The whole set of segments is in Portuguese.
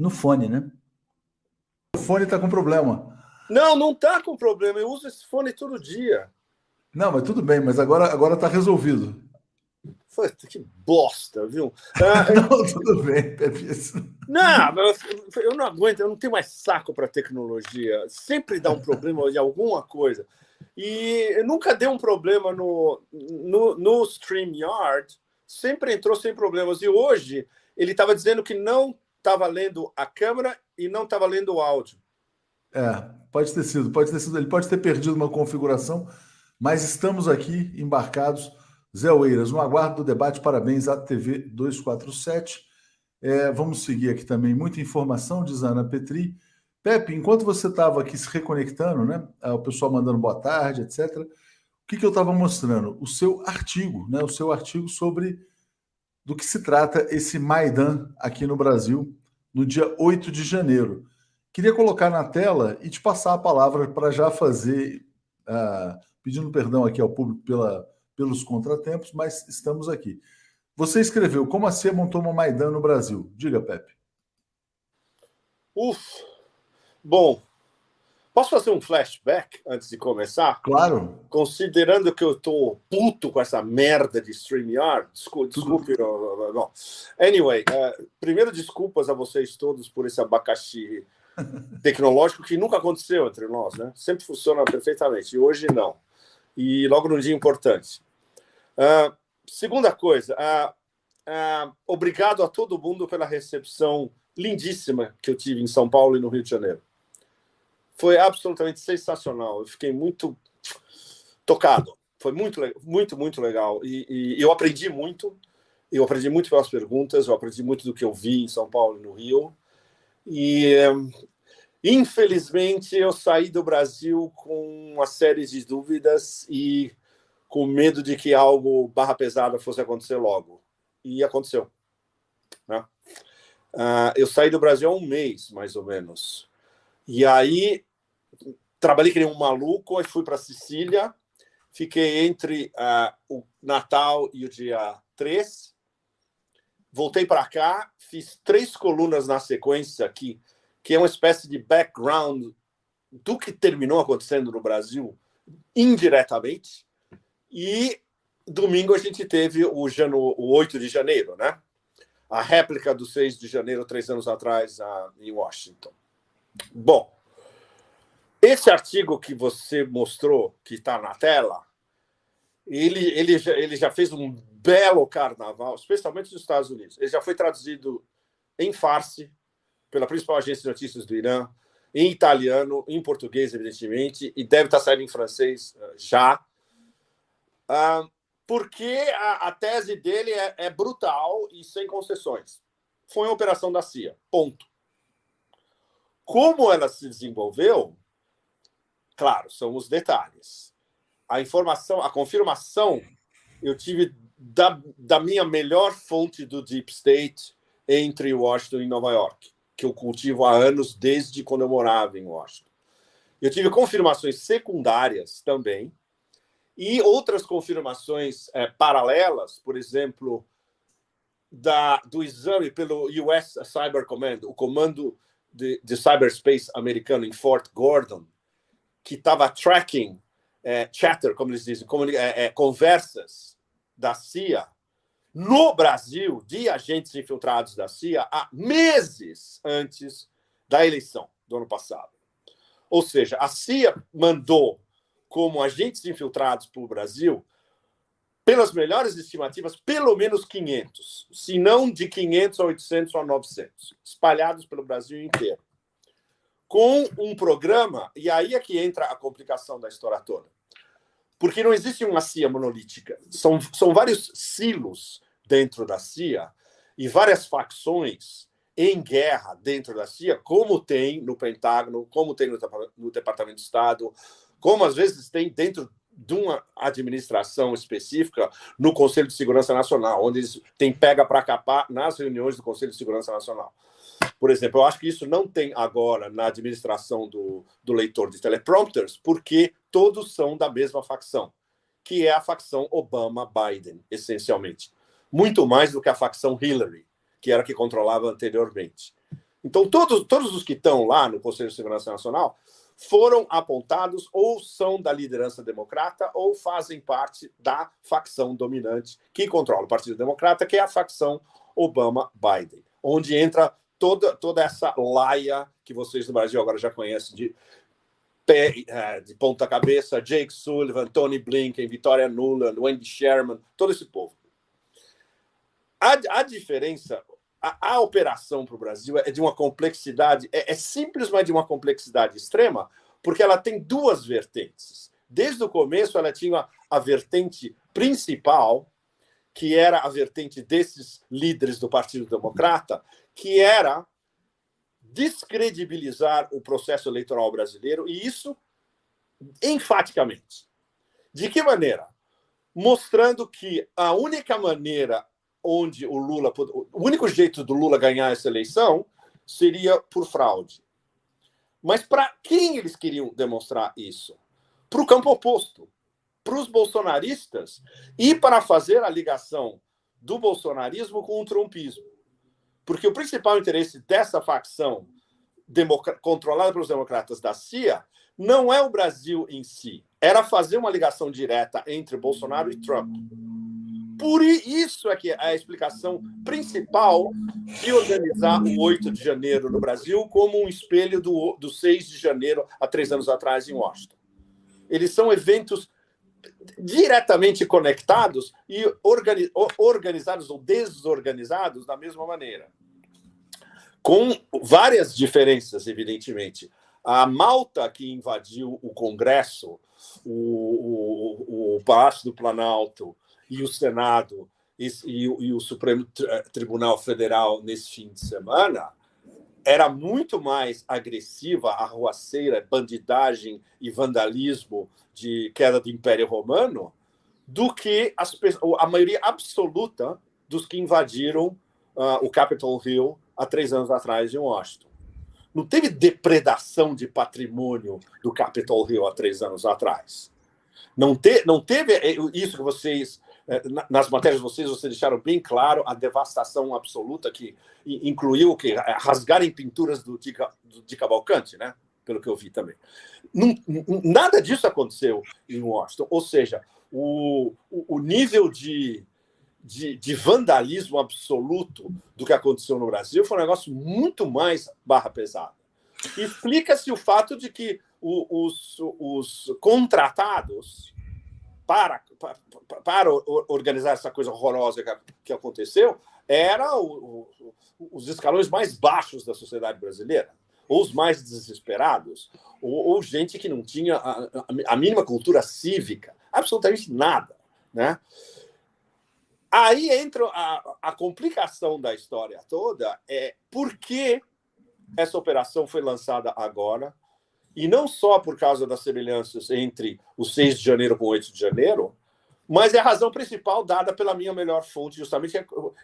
No fone, né? O fone está com problema. Não está com problema. Eu uso esse fone todo dia. Não, mas tudo bem, mas agora está resolvido. Que bosta, viu? Não, tudo bem, Pepe. Não, eu não aguento, eu não tenho mais saco para tecnologia. Sempre dá um problema de alguma coisa. E nunca deu um problema no StreamYard, sempre entrou sem problemas. E hoje ele estava dizendo que não estava lendo a câmera e não estava lendo o áudio. Pode ter sido. Ele pode ter perdido uma configuração, mas estamos aqui embarcados. Zé Oeiras, no aguardo do debate, parabéns à TV 247. Vamos seguir aqui também. Muita informação, diz Ana Petri. Pepe, enquanto você estava aqui se reconectando, né? O pessoal mandando boa tarde, etc. O que eu estava mostrando? O seu artigo, né? O seu artigo sobre do que se trata esse Maidan aqui no Brasil, no dia 8 de janeiro. Queria colocar na tela e te passar a palavra para já fazer, pedindo perdão aqui ao público pelos contratempos, mas estamos aqui. Você escreveu Como a CIA montou uma Maidan no Brasil. Diga, Pepe. Bom, posso fazer um flashback antes de começar? Claro. Considerando que eu estou puto com essa merda de StreamYard, desculpe. Não. Anyway, primeiro, desculpas a vocês todos por esse abacaxi tecnológico que nunca aconteceu entre nós, né? Sempre funciona perfeitamente, e hoje não. E logo num dia importante. Segunda coisa, obrigado a todo mundo pela recepção lindíssima que eu tive em São Paulo e no Rio de Janeiro. Foi absolutamente sensacional. Eu fiquei muito tocado. Foi muito, muito, muito legal. E eu aprendi muito. Eu aprendi muito pelas perguntas. Eu aprendi muito do que eu vi em São Paulo e no Rio. E, infelizmente, eu saí do Brasil com uma série de dúvidas e com medo de que algo barra pesada fosse acontecer logo. E aconteceu. Né? Eu saí do Brasil há um mês, mais ou menos. E aí, trabalhei que nem um maluco, aí fui para Sicília, fiquei entre o Natal e o dia 3, voltei para cá, fiz 3 colunas na sequência aqui, que é uma espécie de background do que terminou acontecendo no Brasil, indiretamente, e domingo a gente teve o 8 de janeiro, né? A réplica do 6 de janeiro, 3 anos atrás, em Washington. Bom, esse artigo que você mostrou, que está na tela, ele já fez um belo carnaval, especialmente nos Estados Unidos. Ele já foi traduzido em farsi, pela principal agência de notícias do Irã, em italiano, em português, evidentemente, e deve estar saindo em francês já, porque a tese dele é brutal e sem concessões. Foi uma operação da CIA, ponto. Como ela se desenvolveu, claro, são os detalhes. A informação, a confirmação, eu tive da minha melhor fonte do Deep State entre Washington e Nova York, que eu cultivo há anos, desde quando eu morava em Washington. Eu tive confirmações secundárias também, e outras confirmações paralelas, por exemplo, do exame pelo US Cyber Command, o comando de cyberspace americano em Fort Gordon, que estava tracking chatter, como eles dizem, conversas da CIA no Brasil, de agentes infiltrados da CIA, há meses antes da eleição do ano passado. Ou seja, a CIA mandou como agentes infiltrados para o Brasil, pelas melhores estimativas, pelo menos 500, se não de 500 a 800 a 900, espalhados pelo Brasil inteiro. Com um programa, e aí é que entra a complicação da história toda. Porque não existe uma CIA monolítica. São vários silos dentro da CIA e várias facções em guerra dentro da CIA, como tem no Pentágono, como tem no Departamento de Estado, como às vezes tem dentro de uma administração específica no Conselho de Segurança Nacional, onde eles têm pega para capar nas reuniões do Conselho de Segurança Nacional. Por exemplo, eu acho que isso não tem agora na administração do leitor de teleprompters, porque todos são da mesma facção, que é a facção Obama-Biden, essencialmente. Muito mais do que a facção Hillary, que era a que controlava anteriormente. Então, todos os que estão lá no Conselho de Segurança Nacional foram apontados ou são da liderança democrata ou fazem parte da facção dominante que controla o Partido Democrata, que é a facção Obama-Biden, onde entra toda essa laia que vocês no Brasil agora já conhecem de ponta cabeça, Jake Sullivan, Tony Blinken, Victoria Nuland, Wendy Sherman, todo esse povo. A diferença, a operação para o Brasil é de uma complexidade, é simples, mas de uma complexidade extrema, porque ela tem duas vertentes. Desde o começo, ela tinha a vertente principal, que era a vertente desses líderes do Partido Democrata, que era descredibilizar o processo eleitoral brasileiro, e isso enfaticamente. De que maneira? Mostrando que a única maneira onde o único jeito do Lula ganhar essa eleição seria por fraude. Mas para quem eles queriam demonstrar isso? Para o campo oposto, para os bolsonaristas e para fazer a ligação do bolsonarismo com o trumpismo. Porque o principal interesse dessa facção controlada pelos democratas da CIA não é o Brasil em si, era fazer uma ligação direta entre Bolsonaro e Trump. Por isso é que a explicação principal de organizar o 8 de janeiro no Brasil como um espelho do 6 de janeiro, há 3 anos atrás, em Washington. Eles são eventos diretamente conectados e organizados ou desorganizados da mesma maneira. Com várias diferenças, evidentemente. A Malta que invadiu o Congresso, o Palácio do Planalto e o Senado e o Supremo Tribunal Federal nesse fim de semana era muito mais agressiva, arruaceira, bandidagem e vandalismo de queda do Império Romano do que a maioria absoluta dos que invadiram o Capitol Hill há 3 anos atrás em Washington. Não teve depredação de patrimônio do Capitol Hill há 3 anos atrás. Não teve isso que vocês... Nas matérias de vocês deixaram bem claro a devastação absoluta que incluiu rasgarem pinturas do Di Cavalcanti, né? Pelo que eu vi também. Nada disso aconteceu em Washington. Ou seja, o nível de vandalismo absoluto do que aconteceu no Brasil foi um negócio muito mais barra pesada. Explica-se o fato de que os contratados para organizar essa coisa horrorosa que aconteceu eram os escalões mais baixos da sociedade brasileira, ou os mais desesperados, ou gente que não tinha a mínima cultura cívica, absolutamente nada, né? Aí entra a complicação da história toda, por que essa operação foi lançada agora, e não só por causa das semelhanças entre o 6 de janeiro com o 8 de janeiro, mas é a razão principal dada pela minha melhor fonte, justamente.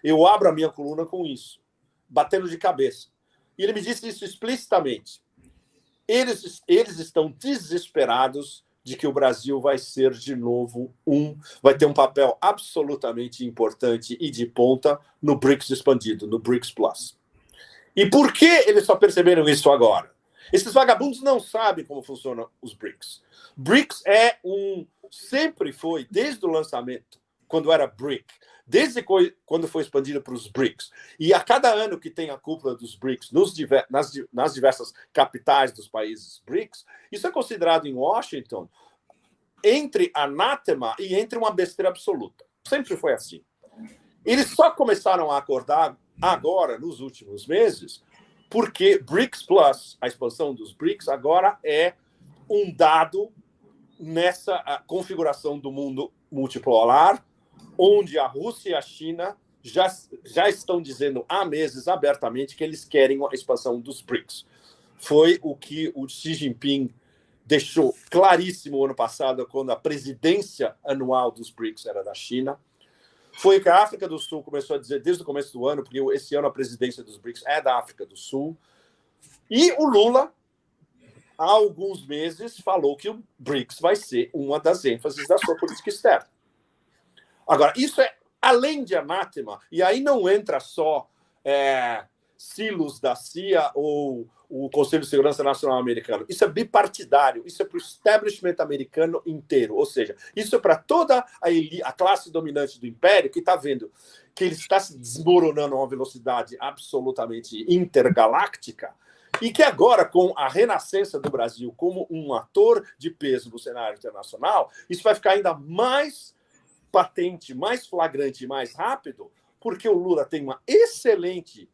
Eu abro a minha coluna com isso, batendo de cabeça. E ele me disse isso explicitamente. Eles estão desesperados de que o Brasil vai ser, de novo, vai ter um papel absolutamente importante e de ponta no BRICS expandido, no BRICS Plus. E por que eles só perceberam isso agora? Esses vagabundos não sabem como funcionam os BRICS. BRICS sempre foi, desde o lançamento, quando era BRIC, desde quando foi expandido para os BRICS, e a cada ano que tem a cúpula dos BRICS nas diversas capitais dos países BRICS, isso é considerado em Washington entre anátema e entre uma besteira absoluta. Sempre foi assim. Eles só começaram a acordar agora, nos últimos meses, porque BRICS Plus, a expansão dos BRICS, agora é um dado nessa configuração do mundo multipolar, onde a Rússia e a China já estão dizendo há meses abertamente que eles querem a expansão dos BRICS. Foi o que o Xi Jinping deixou claríssimo ano passado, quando a presidência anual dos BRICS era da China. Foi que a África do Sul começou a dizer desde o começo do ano, porque esse ano a presidência dos BRICS é da África do Sul. E o Lula, há alguns meses, falou que o BRICS vai ser uma das ênfases da sua política externa. Agora, isso é além de anátema, e aí não entra só silos da CIA ou o Conselho de Segurança Nacional americano. Isso é bipartidário, isso é para o establishment americano inteiro. Ou seja, isso é para toda a classe dominante do império que está vendo que ele está se desmoronando a uma velocidade absolutamente intergaláctica e que agora, com a renascença do Brasil como um ator de peso no cenário internacional, isso vai ficar ainda mais patente, mais flagrante, mais rápido, porque o Lula tem uma excelente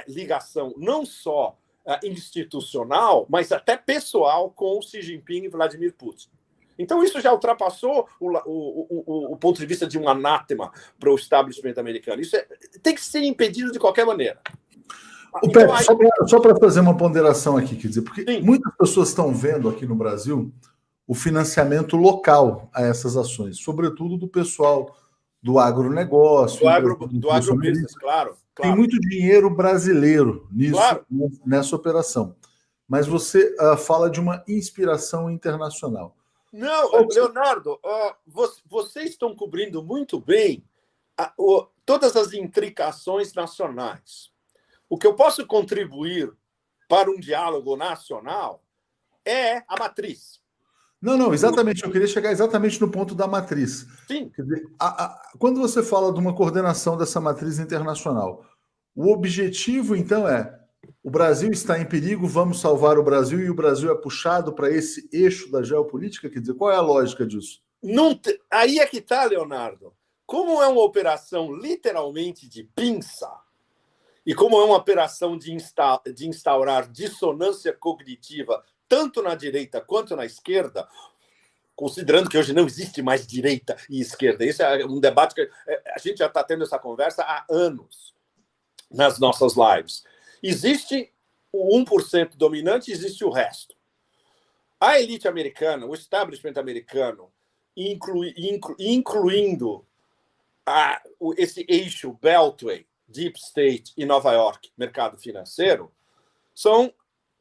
ligação, não só institucional, mas até pessoal com Xi Jinping e Vladimir Putin. Então, isso já ultrapassou o ponto de vista de um anátema para o establishment americano. Isso tem que ser impedido de qualquer maneira. Então, só para fazer uma ponderação aqui, quer dizer, porque sim, muitas pessoas estão vendo aqui no Brasil o financiamento local a essas ações, sobretudo do pessoal do agronegócio, do agrobusiness, claro. Tem muito dinheiro brasileiro nisso, claro, nessa operação. Mas você fala de uma inspiração internacional. Não, Leonardo, vocês estão cobrindo muito bem todas as intricações nacionais. O que eu posso contribuir para um diálogo nacional é a matriz. Não, exatamente. Eu queria chegar exatamente no ponto da matriz. Sim. Quer dizer, quando você fala de uma coordenação dessa matriz internacional, o objetivo, então, é o Brasil está em perigo, vamos salvar o Brasil, e o Brasil é puxado para esse eixo da geopolítica? Quer dizer, qual é a lógica disso? Aí é que está, Leonardo. Como é uma operação literalmente de pinça, e como é uma operação de instaurar dissonância cognitiva tanto na direita quanto na esquerda, considerando que hoje não existe mais direita e esquerda. Esse é um debate que a gente já está tendo essa conversa há anos nas nossas lives. Existe o 1% dominante, existe o resto. A elite americana, o establishment americano, incluindo esse eixo Beltway, Deep State e Nova York, mercado financeiro, são,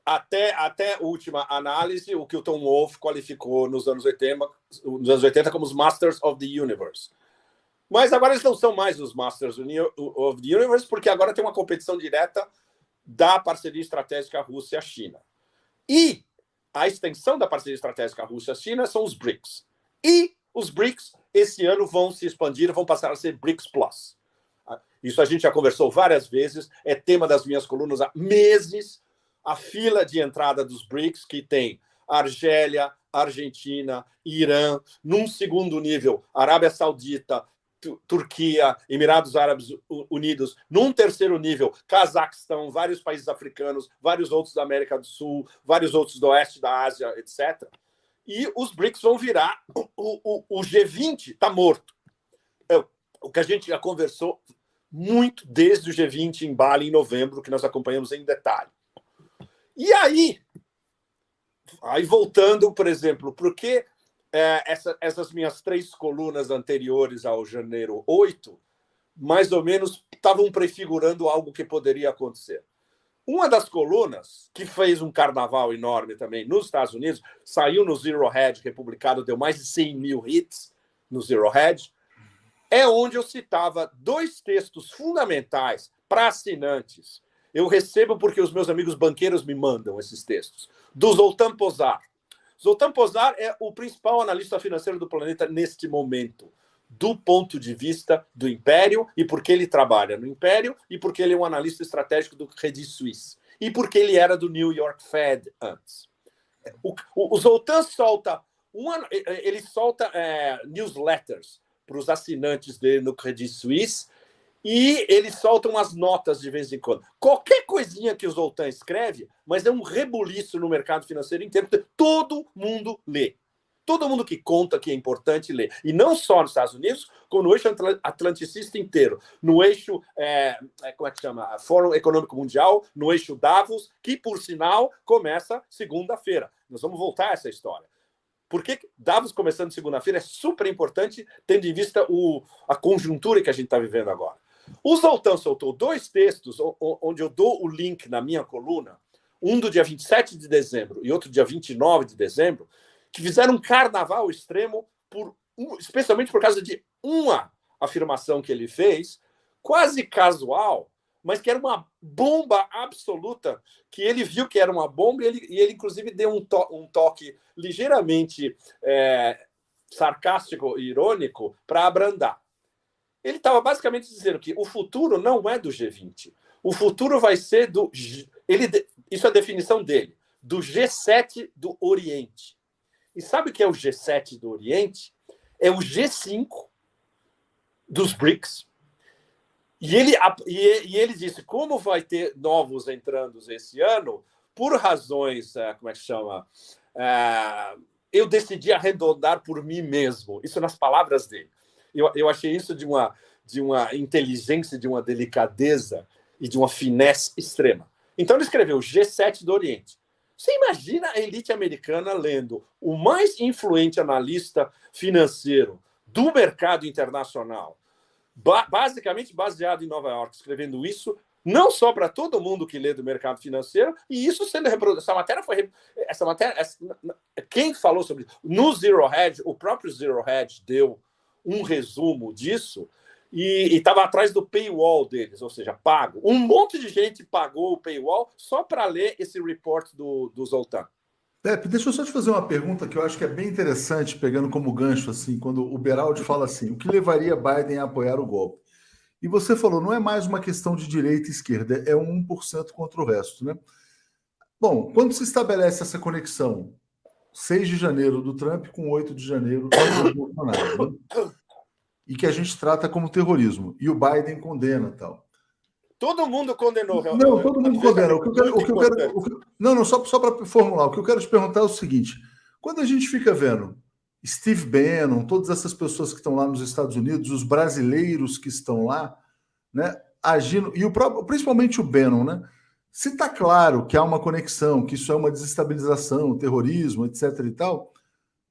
até a última análise, o que o Tom Wolfe qualificou nos anos 80 como os Masters of the Universe. Mas agora eles não são mais os Masters of the Universe, porque agora tem uma competição direta da parceria estratégica Rússia-China. E a extensão da parceria estratégica Rússia-China são os BRICS. E os BRICS, esse ano, vão se expandir, vão passar a ser BRICS Plus. Isso a gente já conversou várias vezes, é tema das minhas colunas há meses. A fila de entrada dos BRICS, que tem Argélia, Argentina, Irã, num segundo nível, Arábia Saudita, Turquia, Emirados Árabes Unidos, num terceiro nível, Cazaquistão, vários países africanos, vários outros da América do Sul, vários outros do Oeste da Ásia, etc. E os BRICS vão virar o G20 está morto. O que a gente já conversou muito desde o G20 em Bali, em novembro, que nós acompanhamos em detalhe. E aí voltando, por exemplo, porque essas minhas 3 colunas anteriores ao janeiro 8, mais ou menos, estavam prefigurando algo que poderia acontecer. Uma das colunas, que fez um carnaval enorme também nos Estados Unidos, saiu no Zero Hedge, republicado, deu mais de 100 mil hits no Zero Hedge, é onde eu citava 2 textos fundamentais para assinantes. Eu recebo porque os meus amigos banqueiros me mandam esses textos. Do Zoltán Pozsar. Zoltán Pozsar é o principal analista financeiro do planeta neste momento, do ponto de vista do Império, e porque ele trabalha no Império, e porque ele é um analista estratégico do Credit Suisse, e porque ele era do New York Fed antes. O Zoltán solta newsletters para os assinantes dele no Credit Suisse, e eles soltam umas notas de vez em quando. Qualquer coisinha que o Zoltán escreve, mas é um rebuliço no mercado financeiro inteiro, todo mundo lê. Todo mundo que conta que é importante lê. E não só nos Estados Unidos, como no eixo atlanticista inteiro. No eixo, como é que chama? Fórum Econômico Mundial, no eixo Davos, que, por sinal, começa segunda-feira. Nós vamos voltar a essa história. Porque Davos começando segunda-feira é super importante, tendo em vista a conjuntura que a gente está vivendo agora. O Zoltán soltou 2 textos, onde eu dou o link na minha coluna, um do dia 27 de dezembro e outro dia 29 de dezembro, que fizeram um carnaval extremo, especialmente por causa de uma afirmação que ele fez, quase casual, mas que era uma bomba absoluta, que ele viu que era uma bomba e ele inclusive, deu um toque ligeiramente sarcástico e irônico para abrandar. Ele estava basicamente dizendo que o futuro não é do G20. O futuro vai ser do... Isso é a definição dele, do G7 do Oriente. E sabe o que é o G7 do Oriente? É o G5 dos BRICS. E ele disse, como vai ter novos entrandos esse ano, por razões, como é que chama? Eu decidi arredondar por mim mesmo. Isso nas palavras dele. Eu achei isso de uma inteligência, de uma delicadeza e de uma finesse extrema. Então ele escreveu G7 do Oriente. Você imagina a elite americana lendo o mais influente analista financeiro do mercado internacional, basicamente baseado em Nova York, escrevendo isso, não só para todo mundo que lê do mercado financeiro, e isso sendo reproduzido. Essa matéria, quem falou sobre isso? No Zero Hedge, o próprio Zero Hedge deu um resumo disso, e estava atrás do paywall deles, ou seja, pago. Um monte de gente pagou o paywall só para ler esse report do Zoltan. Pepe, deixa eu só te fazer uma pergunta que eu acho que é bem interessante, pegando como gancho, assim, quando o Beraldi fala assim, o que levaria Biden a apoiar o golpe? E você falou, não é mais uma questão de direita e esquerda, é um 1% contra o resto, né? Bom, quando se estabelece essa conexão, 6 de janeiro do Trump com 8 de janeiro do Bolsonaro, né? E que a gente trata como terrorismo, e o Biden condena tal. Todo mundo condenou. Não, todo mundo condena. Não, só para formular, o que eu quero te perguntar é o seguinte: quando a gente fica vendo Steve Bannon, todas essas pessoas que estão lá nos Estados Unidos, os brasileiros que estão lá, né, agindo, e principalmente o Bannon, né? Se está claro que há uma conexão, que isso é uma desestabilização, terrorismo, etc. e tal,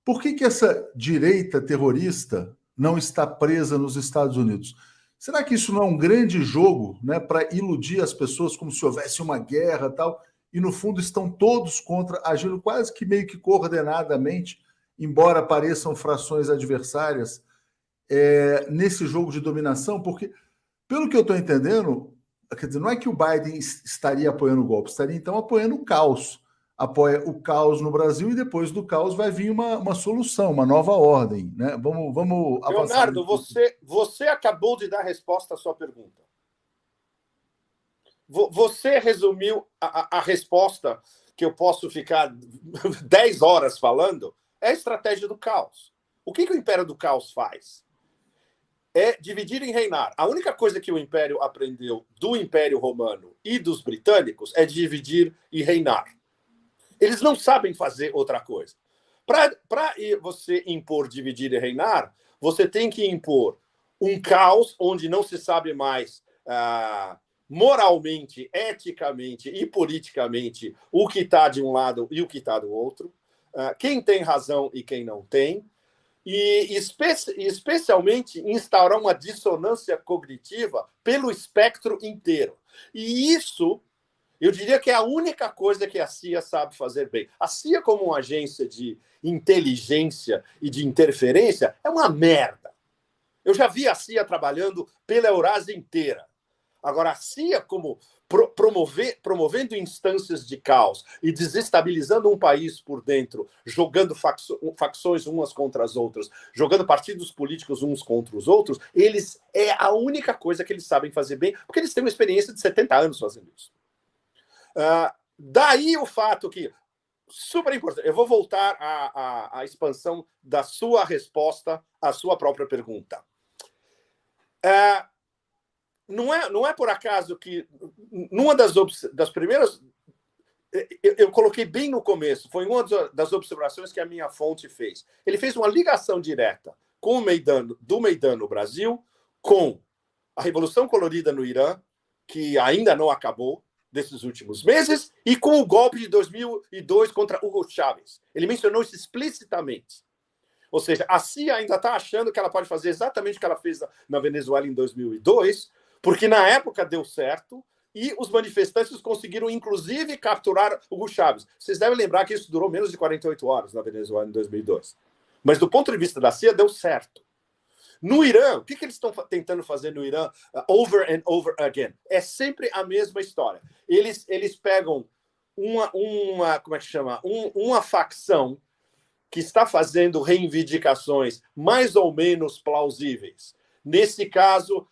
por que essa direita terrorista não está presa nos Estados Unidos? Será que isso não é um grande jogo, né, para iludir as pessoas como se houvesse uma guerra e tal, e no fundo estão todos contra, agindo quase que meio que coordenadamente, embora pareçam frações adversárias, nesse jogo de dominação? Porque, pelo que eu estou entendendo, quer dizer, não é que o Biden estaria apoiando o golpe, estaria então apoiando o caos. Apoia o caos no Brasil e depois do caos vai vir uma solução, uma nova ordem, né? Vamos avançar. Leonardo, você acabou de dar a resposta à sua pergunta. Você resumiu a resposta, que eu posso ficar 10 horas falando, é a estratégia do caos. O que o Império do Caos faz? É dividir e reinar. A única coisa que o Império aprendeu do Império Romano e dos britânicos é dividir e reinar. Eles não sabem fazer outra coisa. Para você impor dividir e reinar, você tem que impor um caos onde não se sabe mais moralmente, eticamente e politicamente o que está de um lado e o que está do outro, quem tem razão e quem não tem, e especialmente instaurar uma dissonância cognitiva pelo espectro inteiro. E isso, eu diria que é a única coisa que a CIA sabe fazer bem. A CIA, como uma agência de inteligência e de interferência, é uma merda. Eu já vi a CIA trabalhando pela Eurásia inteira. Agora, a CIA, como promovendo instâncias de caos e desestabilizando um país por dentro, jogando facções umas contra as outras, jogando partidos políticos uns contra os outros, é a única coisa que eles sabem fazer bem, porque eles têm uma experiência de 70 anos fazendo isso. Daí o fato que, super importante, eu vou voltar à expansão da sua resposta à sua própria pergunta. Não é por acaso que, numa das primeiras, eu coloquei bem no começo, foi uma das observações que a minha fonte fez. Ele fez uma ligação direta com do Maidan no Brasil, com a Revolução Colorida no Irã, que ainda não acabou, desses últimos meses, e com o golpe de 2002 contra Hugo Chávez. Ele mencionou isso explicitamente. Ou seja, a CIA ainda está achando que ela pode fazer exatamente o que ela fez na Venezuela em 2002, porque na época deu certo e os manifestantes conseguiram, inclusive, capturar Hugo Chávez. Vocês devem lembrar que isso durou menos de 48 horas na Venezuela em 2002. Mas, do ponto de vista da CIA, deu certo. No Irã, o que eles estão tentando fazer no Irã over and over again? É sempre a mesma história. Eles pegam como é que chama? Uma facção que está fazendo reivindicações mais ou menos plausíveis. Nesse caso,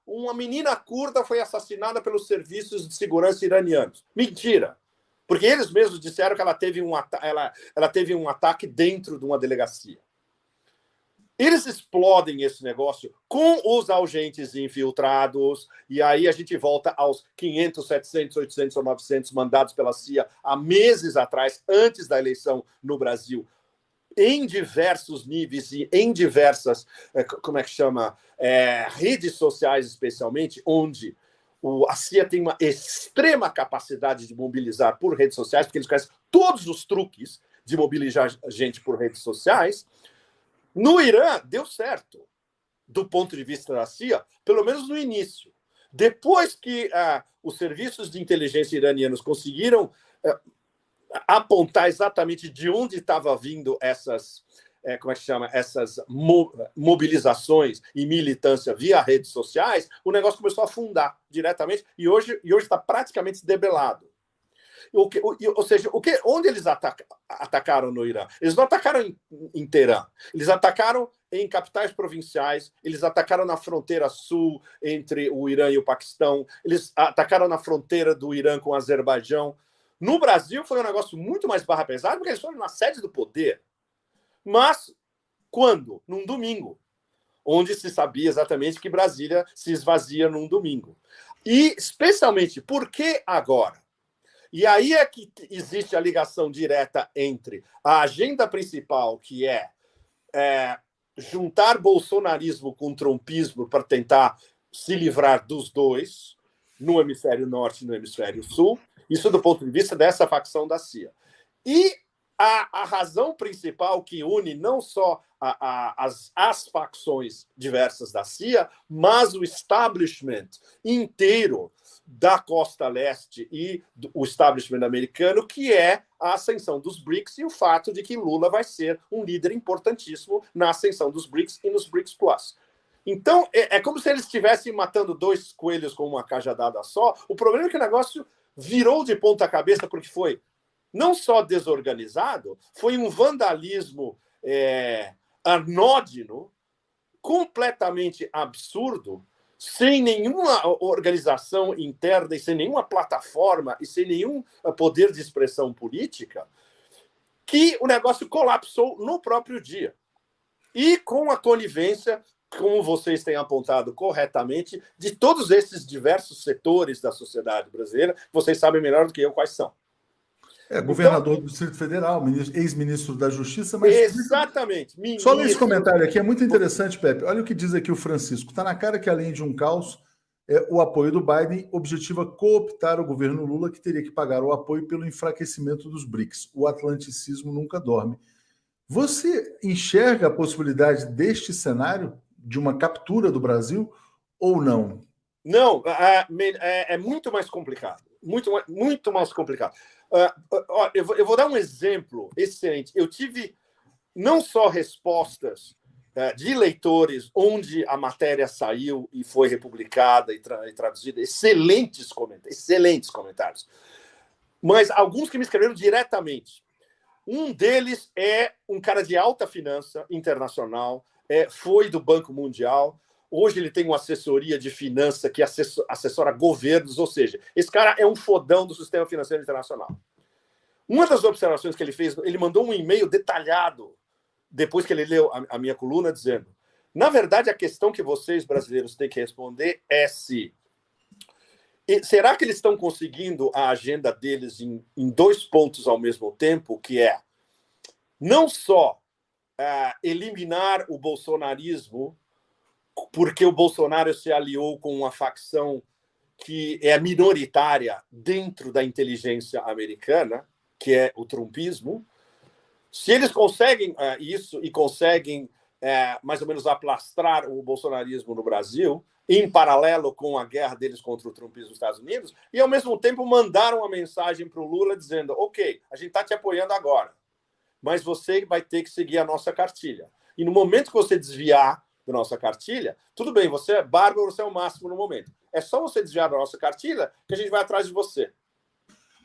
uma menina curda foi assassinada pelos serviços de segurança iranianos. Mentira! Porque eles mesmos disseram que ela teve um ataque dentro de uma delegacia. Eles explodem esse negócio com os agentes infiltrados, e aí a gente volta aos 500, 700, 800 ou 900 mandados pela CIA há meses atrás, antes da eleição no Brasil, em diversos níveis e em diversas, como é que chama, redes sociais especialmente, onde a CIA tem uma extrema capacidade de mobilizar por redes sociais, porque eles conhecem todos os truques de mobilizar gente por redes sociais. No Irã, deu certo, do ponto de vista da CIA, pelo menos no início. Depois que os serviços de inteligência iranianos conseguiram apontar exatamente de onde estava vindo essas, como é que chama, essas mobilizações e militância via redes sociais, o negócio começou a afundar diretamente e hoje está praticamente debelado. Ou seja, onde eles atacaram no Irã? Eles não atacaram em Teherã, eles atacaram em capitais provinciais, eles atacaram na fronteira sul entre o Irã e o Paquistão, eles atacaram na fronteira do Irã com o Azerbaijão. No Brasil foi um negócio muito mais barra pesada, porque eles foram na sede do poder. Mas quando? Num domingo, onde se sabia exatamente que Brasília se esvazia num domingo. E, especialmente, por que agora? E aí é que existe a ligação direta entre a agenda principal, que é juntar bolsonarismo com trumpismo para tentar se livrar dos dois, no hemisfério norte e no hemisfério sul, isso do ponto de vista dessa facção da CIA. E a razão principal que une não só as facções diversas da CIA, mas o establishment inteiro da costa leste e o establishment americano, que é a ascensão dos BRICS e o fato de que Lula vai ser um líder importantíssimo na ascensão dos BRICS e nos BRICS Plus. Então, é como se eles estivessem matando dois coelhos com uma cajadada só. O problema é que o negócio virou de ponta cabeça porque foi não só desorganizado, foi um vandalismo anódino, completamente absurdo, sem nenhuma organização interna e sem nenhuma plataforma e sem nenhum poder de expressão política, que o negócio colapsou no próprio dia. E com a conivência, como vocês têm apontado corretamente, de todos esses diversos setores da sociedade brasileira, vocês sabem melhor do que eu quais são. Governador do Distrito Federal, ex-ministro da Justiça, mas... Exatamente. Só ler esse comentário aqui, é muito interessante, Pepe. Olha o que diz aqui o Francisco. Está na cara que, além de um caos, o apoio do Biden objetiva cooptar o governo Lula, que teria que pagar o apoio pelo enfraquecimento dos BRICS. O atlanticismo nunca dorme. Você enxerga a possibilidade deste cenário, de uma captura do Brasil, ou não? Não, é muito mais complicado. Muito mais complicado. Eu vou dar um exemplo excelente. Eu tive não só respostas de leitores onde a matéria saiu e foi republicada e traduzida, excelentes comentários, mas alguns que me escreveram diretamente. Um deles é um cara de alta finança internacional, foi do Banco Mundial. Hoje ele tem uma assessoria de finança que assessora governos, ou seja, esse cara é um fodão do sistema financeiro internacional. Uma das observações que ele fez, ele mandou um e-mail detalhado, depois que ele leu a minha coluna, dizendo: na verdade, a questão que vocês, brasileiros, têm que responder é será que eles estão conseguindo a agenda deles em dois pontos ao mesmo tempo, que é não só eliminar o bolsonarismo, porque o Bolsonaro se aliou com uma facção que é minoritária dentro da inteligência americana, que é o trumpismo. Se eles conseguem isso e conseguem mais ou menos aplastrar o bolsonarismo no Brasil, em paralelo com a guerra deles contra o trumpismo nos Estados Unidos, e ao mesmo tempo mandaram uma mensagem para o Lula dizendo: ok, a gente está te apoiando agora, mas você vai ter que seguir a nossa cartilha. E no momento que você desviar da nossa cartilha, tudo bem, você é bárbaro, você é o máximo no momento. É só você desviar da nossa cartilha que a gente vai atrás de você.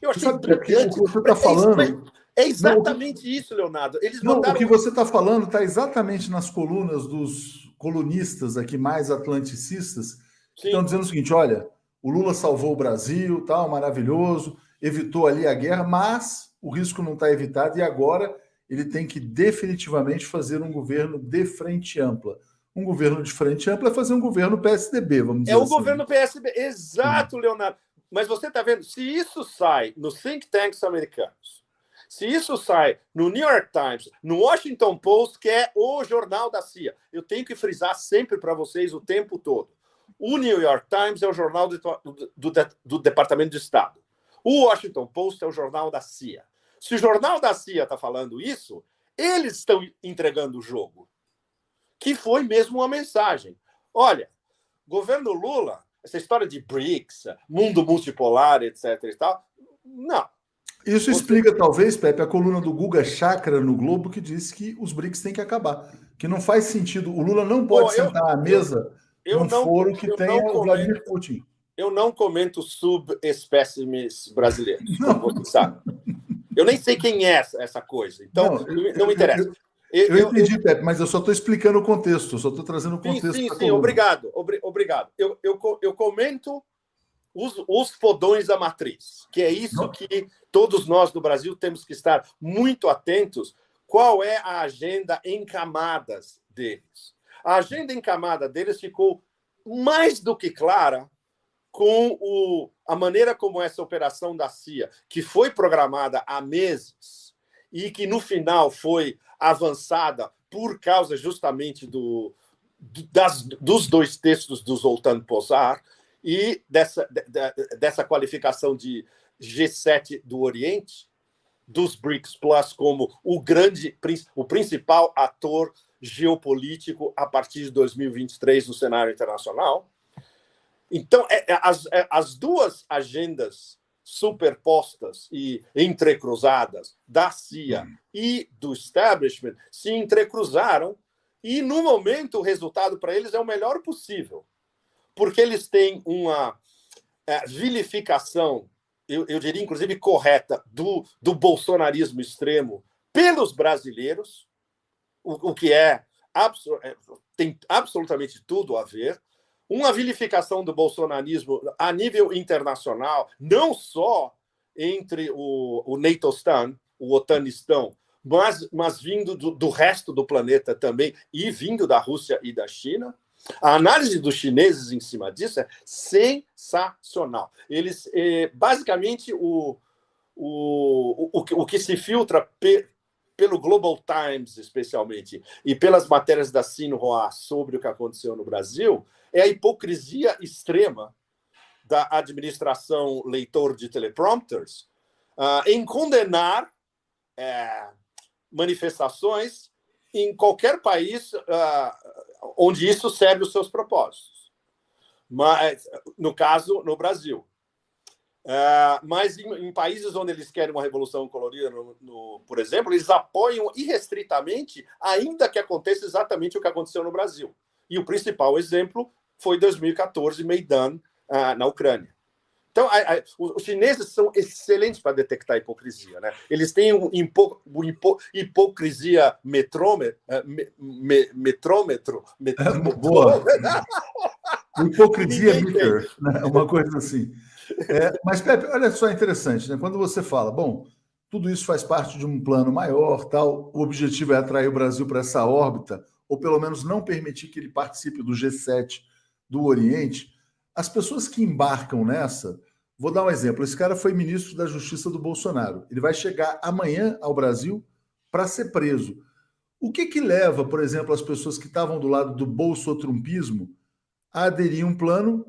Eu achei brilhante. O que você está falando... É exatamente isso, Leonardo. Eles mandaram... O que você está falando está exatamente nas colunas dos colunistas aqui mais atlanticistas, que estão dizendo o seguinte: olha, o Lula salvou o Brasil, tal, maravilhoso, evitou ali a guerra, mas o risco não está evitado e agora ele tem que definitivamente fazer um governo de frente ampla. Um governo de frente ampla é fazer um governo PSDB, vamos dizer assim. É o governo PSDB, exato, Leonardo. Mas você está vendo, se isso sai nos think tanks americanos, se isso sai no New York Times, no Washington Post, que é o jornal da CIA, eu tenho que frisar sempre para vocês o tempo todo. O New York Times é o jornal do Departamento de Estado. O Washington Post é o jornal da CIA. Se o jornal da CIA está falando isso, eles estão entregando o jogo. Que foi mesmo uma mensagem. Olha, governo Lula, essa história de BRICS, mundo multipolar, etc. e tal, não. Isso explica, talvez, Pepe, a coluna do Guga Chakra no Globo, que disse que os BRICS têm que acabar. Que não faz sentido. O Lula não pode sentar à mesa num foro que tenha o Vladimir Putin. Eu não comento subespécimes brasileiros, como você sabe. Eu nem sei quem é essa coisa. Então, não me interessa. Eu entendi, Pepe, mas eu só estou explicando o contexto. Eu só estou trazendo o contexto. Sim, obrigado. Obrigado. Eu comento os fodões da matriz, que é isso que todos nós do Brasil temos que estar muito atentos. Qual é a agenda em camadas deles? A agenda em camada deles ficou mais do que clara com a maneira como essa operação da CIA, que foi programada há meses e que, no final, foi avançada por causa justamente dos dois textos do Zoltán Pozsar e dessa qualificação de G7 do Oriente, dos BRICS Plus como o principal ator geopolítico a partir de 2023 no cenário internacional. Então, as duas agendas superpostas e entrecruzadas da CIA e do establishment se entrecruzaram e, no momento, o resultado para eles é o melhor possível, porque eles têm uma vilificação, eu diria, inclusive, correta do bolsonarismo extremo pelos brasileiros, o que tem absolutamente tudo a ver, uma vilificação do bolsonarismo a nível internacional, não só entre o NATO-stan, o OTANistão, mas vindo do resto do planeta também, e vindo da Rússia e da China. A análise dos chineses em cima disso é sensacional. Eles, basicamente, o que se filtra pelo Global Times, especialmente, e pelas matérias da Xinhua sobre o que aconteceu no Brasil, é a hipocrisia extrema da administração leitor de teleprompters em condenar manifestações em qualquer país onde isso serve os seus propósitos. Mas, no caso, no Brasil. Mas em países onde eles querem uma revolução colorida, por exemplo, eles apoiam irrestritamente, ainda que aconteça exatamente o que aconteceu no Brasil. E o principal exemplo foi 2014, Maidan, na Ucrânia. Então, os chineses são excelentes para detectar a hipocrisia, né? Eles têm hipocrisia metrômetro. Boa. Hipocrisia meter, né? Uma coisa assim. Mas, Pepe, olha só, interessante, né? Quando você fala, bom, tudo isso faz parte de um plano maior, tal, o objetivo é atrair o Brasil para essa órbita, ou pelo menos não permitir que ele participe do G7 do Oriente. As pessoas que embarcam nessa, vou dar um exemplo, esse cara foi ministro da Justiça do Bolsonaro, ele vai chegar amanhã ao Brasil para ser preso. O que leva, por exemplo, as pessoas que estavam do lado do bolsotrumpismo a aderir a um plano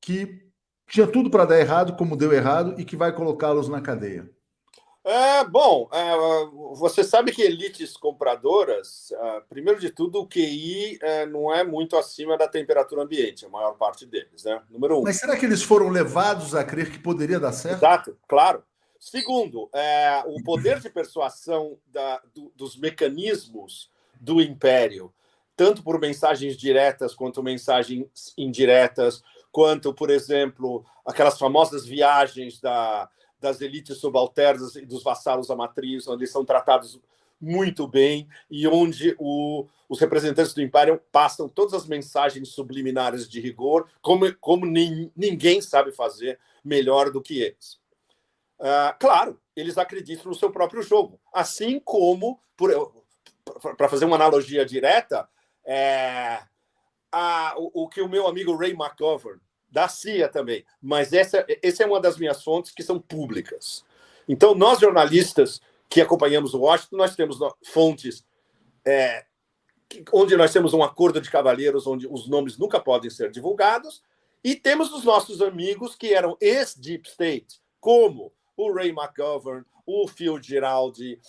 que tinha tudo para dar errado, como deu errado, e que vai colocá-los na cadeia? Você sabe que elites compradoras, primeiro de tudo, o QI não é muito acima da temperatura ambiente, a maior parte deles, né? Número 1. Mas será que eles foram levados a crer que poderia dar certo? Exato, claro. Segundo, o poder de persuasão dos mecanismos do império tanto por mensagens diretas quanto mensagens indiretas, quanto, por exemplo, aquelas famosas viagens das elites subalternas e dos vassalos à matriz, onde eles são tratados muito bem e onde os representantes do Império passam todas as mensagens subliminares de rigor, como ninguém sabe fazer melhor do que eles. Claro, eles acreditam no seu próprio jogo, assim como, para fazer uma analogia direta, o que o meu amigo Ray McGovern, da CIA também, mas essa é uma das minhas fontes que são públicas. Então, nós jornalistas que acompanhamos o Washington, nós temos fontes onde nós temos um acordo de cavalheiros, onde os nomes nunca podem ser divulgados, e temos os nossos amigos que eram ex-Deep State, como o Ray McGovern, o Phil Giraldi,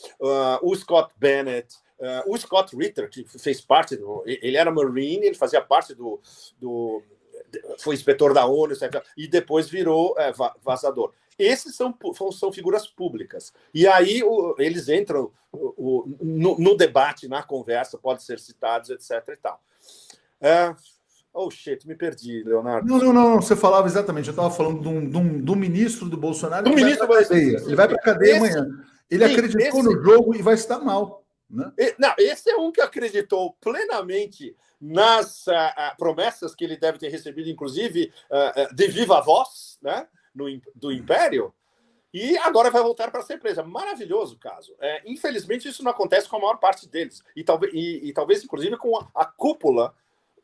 o Scott Bennett, o Scott Ritter, que fez parte ele era Marine, ele fazia parte foi inspetor da ONU, etc., e depois virou vazador. Esses são figuras públicas. E aí eles entram no debate, na conversa, podem ser citados, etc. e tal. Oh, shit, me perdi, Leonardo. Não, você falava exatamente. Eu estava falando do ministro do Bolsonaro que vai para a cadeia. Ele vai para a cadeia amanhã. Ele acreditou no jogo e vai se dar mal. Né? Não, esse é um que acreditou plenamente nas promessas que ele deve ter recebido, inclusive, de viva voz, né, do Império, e agora vai voltar para ser presa. Maravilhoso caso. Infelizmente, isso não acontece com a maior parte deles, e talvez inclusive, com a cúpula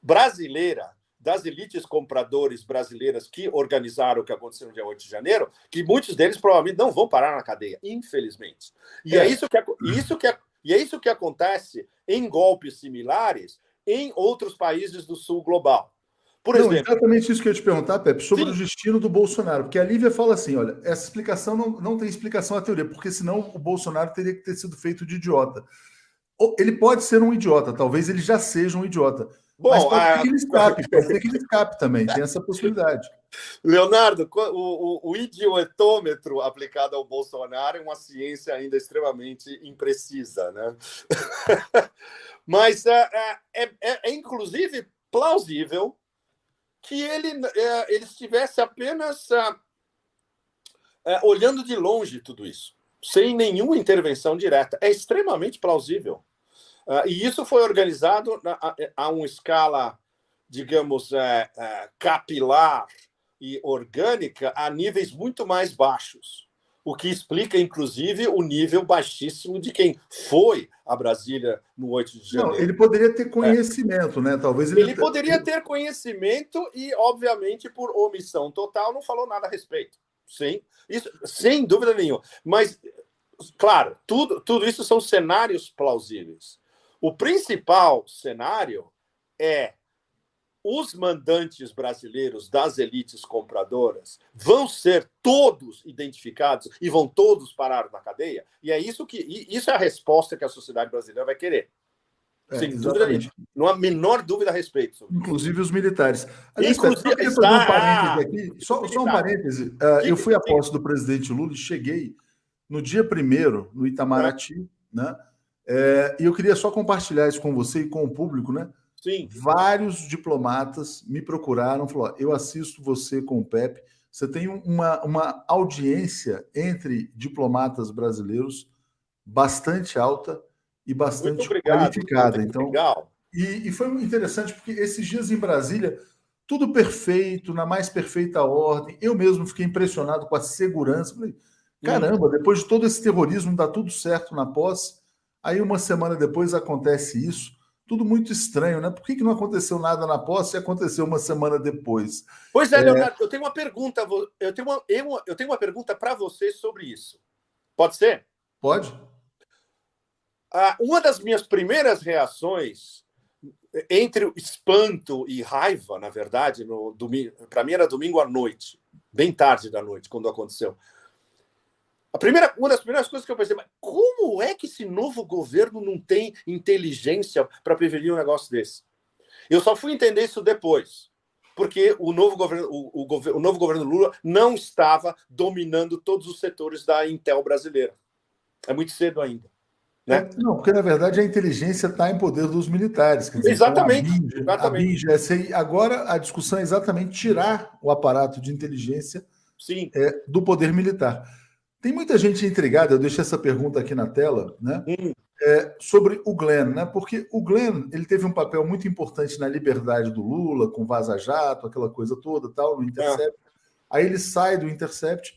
brasileira, das elites compradores brasileiras que organizaram o que aconteceu no dia 8 de janeiro, que muitos deles provavelmente não vão parar na cadeia, infelizmente. E é isso que acontece em golpes similares em outros países do sul global. Por exemplo, exatamente isso que eu ia te perguntar, Pepe, sobre o destino do Bolsonaro. Porque a Lívia fala assim, olha, essa explicação não tem explicação à teoria, porque senão o Bolsonaro teria que ter sido feito de idiota. Ele pode ser um idiota, talvez ele já seja um idiota. Bom, mas pode ser que ele escape também, tem essa possibilidade. Leonardo, o idiotômetro aplicado ao Bolsonaro é uma ciência ainda extremamente imprecisa, né? Mas é inclusive plausível que ele estivesse apenas olhando de longe tudo isso, sem nenhuma intervenção direta. É extremamente plausível. E isso foi organizado a uma escala, digamos, capilar e orgânica a níveis muito mais baixos, o que explica, inclusive, o nível baixíssimo de quem foi a Brasília no 8 de janeiro. Não, ele poderia ter conhecimento, né? Talvez ele poderia ter conhecimento e, obviamente, por omissão total, não falou nada a respeito. Sim, isso, sem dúvida nenhuma. Mas, claro, tudo isso são cenários plausíveis. O principal cenário é os mandantes brasileiros das elites compradoras vão ser todos identificados e vão todos parar na cadeia? E isso é a resposta que a sociedade brasileira vai querer. Sem dúvida nenhuma. Não há a menor dúvida a respeito sobre inclusive os militares. Aliás, inclusive, eu queria fazer um parêntese aqui. Só um parêntese. Eu fui à posse do presidente Lula e cheguei no dia 1º no Itamaraty, né? E eu queria só compartilhar isso com você e com o público, né? Sim. Vários diplomatas me procuraram, falaram: eu assisto você com o Pepe. Você tem uma audiência entre diplomatas brasileiros bastante alta e bastante qualificada. Então, e foi muito interessante porque esses dias em Brasília, tudo perfeito, na mais perfeita ordem. Eu mesmo fiquei impressionado com a segurança. Falei, caramba, depois de todo esse terrorismo, dá tudo certo na posse. Aí uma semana depois acontece isso. Tudo muito estranho, né? Por que não aconteceu nada na posse e aconteceu uma semana depois? Pois é, Leonardo, eu tenho uma pergunta. Eu tenho uma pergunta para você sobre isso. Pode ser? Pode. Uma das minhas primeiras reações, entre espanto e raiva, na verdade, para mim era domingo à noite, bem tarde da noite, quando aconteceu. Uma das primeiras coisas que eu pensei, mas como é que esse novo governo não tem inteligência para prevenir um negócio desse? Eu só fui entender isso depois, porque o novo governo Lula não estava dominando todos os setores da Intel brasileira. É muito cedo ainda. né? Não, porque na verdade a inteligência está em poder dos militares. Quer dizer, então Exatamente, A exatamente. BIM, GSI. Agora a discussão é exatamente tirar o aparato de inteligência Sim. do poder militar. Tem muita gente intrigada, eu deixei essa pergunta aqui na tela, né? Hum, Sobre o Glenn, né? Porque o Glenn ele teve um papel muito importante na liberdade do Lula, com Vaza Jato, aquela coisa toda, tal, no é. Intercept. Aí ele sai do Intercept.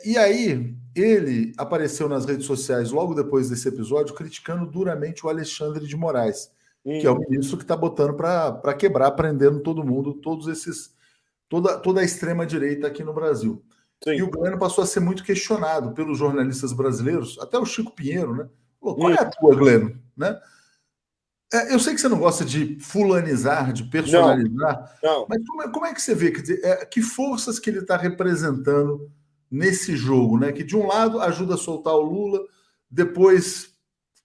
E aí ele apareceu nas redes sociais logo depois desse episódio criticando duramente o Alexandre de Moraes, que é o ministro que está botando para quebrar, prendendo todo mundo, toda a extrema direita aqui no Brasil. E Sim. o Glenn passou a ser muito questionado pelos jornalistas brasileiros, até o Chico Pinheiro, né? Falou, qual é a tua, Glenn? Né? Eu sei que você não gosta de fulanizar, de Não, personalizar, não. mas como é que você vê? Quer dizer, que forças que ele está representando nesse jogo, né? Que de um lado ajuda a soltar o Lula, depois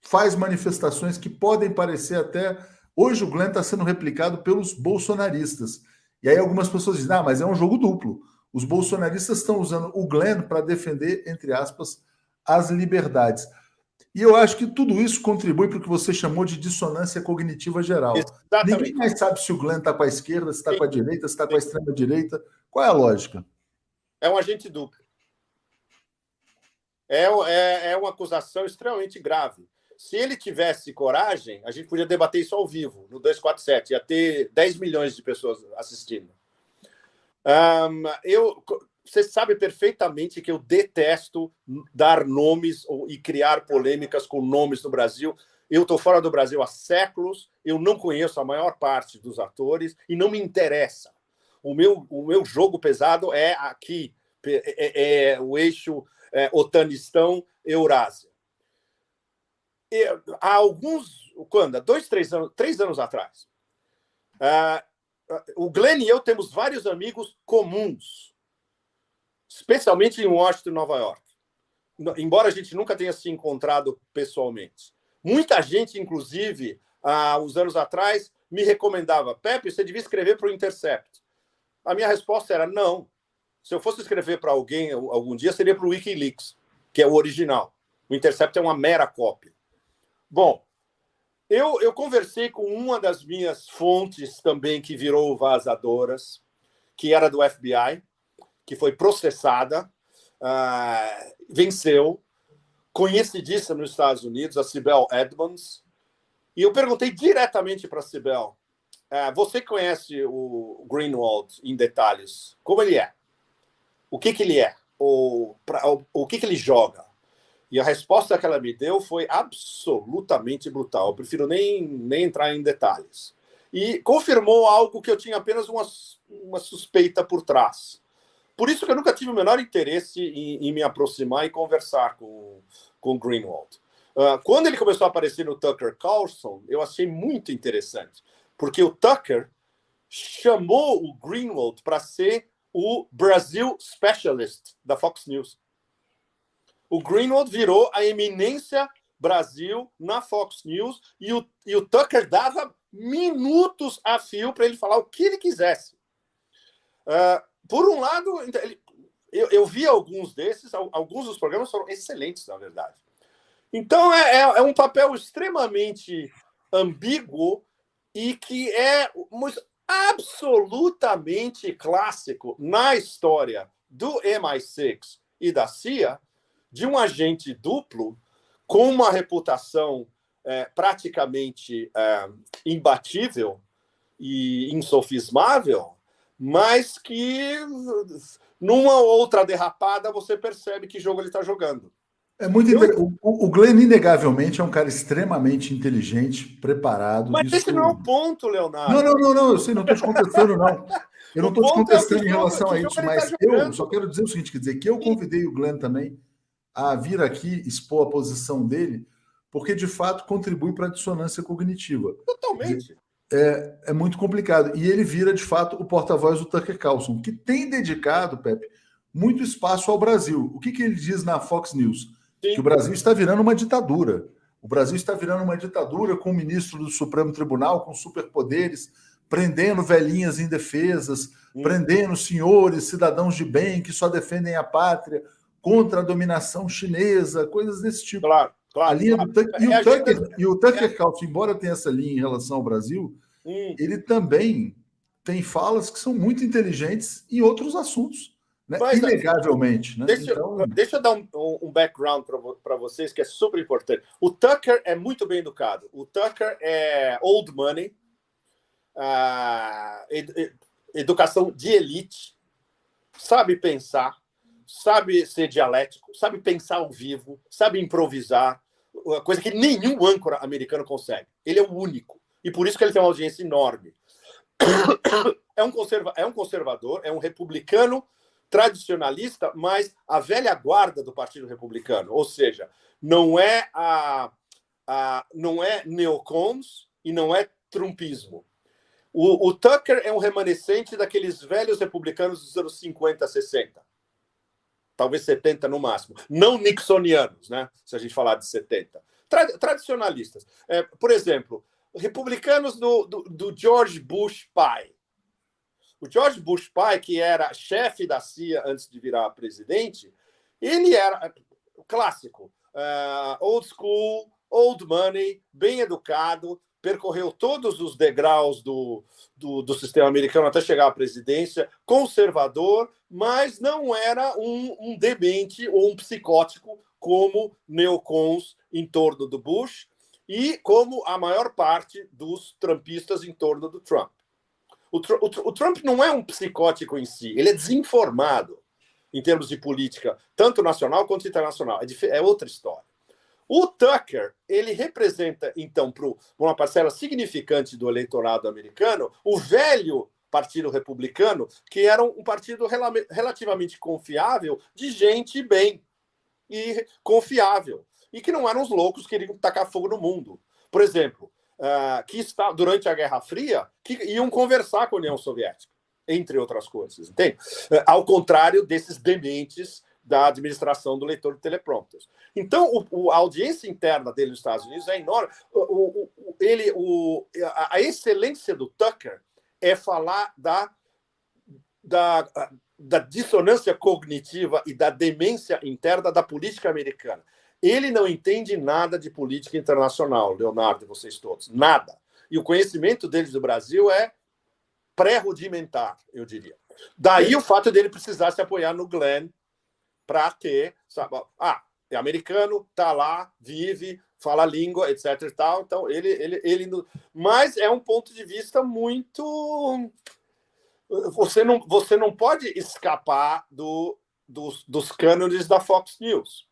faz manifestações que podem parecer até. Hoje o Glenn está sendo replicado pelos bolsonaristas. E aí algumas pessoas dizem, mas é um jogo duplo. Os bolsonaristas estão usando o Glenn para defender, entre aspas, as liberdades. E eu acho que tudo isso contribui para o que você chamou de dissonância cognitiva geral. Ninguém Exatamente. mais sabe se o Glenn está com a esquerda, se está Sim, com a direita, se está com sim. a extrema-direita. Qual é a lógica? É um agente duplo. É uma acusação extremamente grave. Se ele tivesse coragem, a gente podia debater isso ao vivo, no 247. Ia ter 10 milhões de pessoas assistindo. Você sabe perfeitamente que eu detesto dar nomes e criar polêmicas com nomes no Brasil. Eu estou fora do Brasil há séculos, eu não conheço a maior parte dos atores e não me interessa. O meu jogo pesado é aqui, o eixo Otanistão, Eurásia. Há alguns, quando? Há 3 anos atrás, o Glenn e eu temos vários amigos comuns, especialmente em Washington e Nova York, embora a gente nunca tenha se encontrado pessoalmente. Muita gente, inclusive, há uns anos atrás, me recomendava, Pepe, você devia escrever para o Intercept. A minha resposta era não. Se eu fosse escrever para alguém algum dia, seria para o Wikileaks, que é o original. O Intercept é uma mera cópia. Bom, eu conversei com uma das minhas fontes também que virou vazadoras, que era do FBI, que foi processada, venceu, conhecidíssima nos Estados Unidos, a Sibel Edmonds. E eu perguntei diretamente para a Sibel, você conhece o Greenwald em detalhes? Como ele é? O que ele é? O que ele joga? E a resposta que ela me deu foi absolutamente brutal. Eu prefiro nem entrar em detalhes. E confirmou algo que eu tinha apenas uma suspeita por trás. Por isso que eu nunca tive o menor interesse em me aproximar e conversar com Greenwald. Quando ele começou a aparecer no Tucker Carlson, eu achei muito interessante, porque o Tucker chamou o Greenwald para ser o Brasil Specialist da Fox News. O Greenwald virou a eminência Brasil na Fox News e o Tucker dava minutos a fio para ele falar o que ele quisesse. Por um lado, eu vi alguns desses, alguns dos programas foram excelentes, na verdade. Então, é um papel extremamente ambíguo e que é absolutamente clássico na história do MI6 e da CIA, de um agente duplo com uma reputação praticamente imbatível e insofismável, mas que numa outra derrapada você percebe que jogo ele está jogando. O Glenn, inegavelmente, é um cara extremamente inteligente, preparado. Mas esse não é o ponto, Leonardo. Não, eu sei, não estou te contestando, não. Eu não estou te contestando em relação a isso, mas eu só quero dizer o seguinte, quer dizer, que eu convidei o Glenn também a vir aqui expor a posição dele, porque, de fato, contribui para a dissonância cognitiva. Totalmente. É muito complicado. E ele vira, de fato, o porta-voz do Tucker Carlson, que tem dedicado, Pepe, muito espaço ao Brasil. O que ele diz na Fox News? Sim. Que o Brasil está virando uma ditadura. O Brasil está virando uma ditadura com o ministro do Supremo Tribunal, com superpoderes, prendendo velhinhas indefesas, prendendo senhores, cidadãos de bem que só defendem a pátria contra a dominação chinesa, coisas desse tipo. Claro. A claro. linha Claro. do Tucker, e o Tucker Carlson, embora tenha essa linha em relação ao Brasil, ele também tem falas que são muito inteligentes em outros assuntos, né? Mas Inegavelmente. Né? deixa eu dar um background para vocês que é super importante. O Tucker é muito bem educado. O Tucker é old money, educação de elite, sabe pensar, sabe ser dialético, sabe pensar ao vivo, sabe improvisar, coisa que nenhum âncora americano consegue. Ele é o único. E por isso que ele tem uma audiência enorme. É um conservador, é um republicano tradicionalista, mas a velha guarda do Partido Republicano. Ou seja, não é não é neocons e não é trumpismo. O Tucker é um remanescente daqueles velhos republicanos dos anos 50, 60. Talvez 70 no máximo. Não nixonianos, né? Se a gente falar de 70. Tradicionalistas. Por exemplo, republicanos do George Bush pai. O George Bush pai, que era chefe da CIA antes de virar presidente, ele era clássico. Old school, old money, bem educado, percorreu todos os degraus do sistema americano até chegar à presidência, conservador, mas não era um demente ou um psicótico como neocons em torno do Bush e como a maior parte dos trumpistas em torno do Trump. O Trump não é um psicótico em si, ele é desinformado em termos de política, tanto nacional quanto internacional. É outra história. O Tucker, ele representa, então, para uma parcela significante do eleitorado americano, o velho Partido Republicano, que era um partido relativamente confiável, de gente bem e confiável, e que não eram os loucos que queriam tacar fogo no mundo. Por exemplo, que está durante a Guerra Fria, que iam conversar com a União Soviética, entre outras coisas, entende? Ao contrário desses dementes da administração do leitor de teleprompters. Então, a audiência interna dele nos Estados Unidos é enorme. A excelência do Tucker é falar da dissonância cognitiva e da demência interna da política americana. Ele não entende nada de política internacional, Leonardo e vocês todos. Nada. E o conhecimento dele do Brasil é pré-rudimentar, eu diria. Daí o fato dele precisar se apoiar no Glenn para ter... Sabe, é americano, está lá, vive, fala a língua, etc. E tal. Então, mas é um ponto de vista muito... Você não pode escapar dos cânones da Fox News.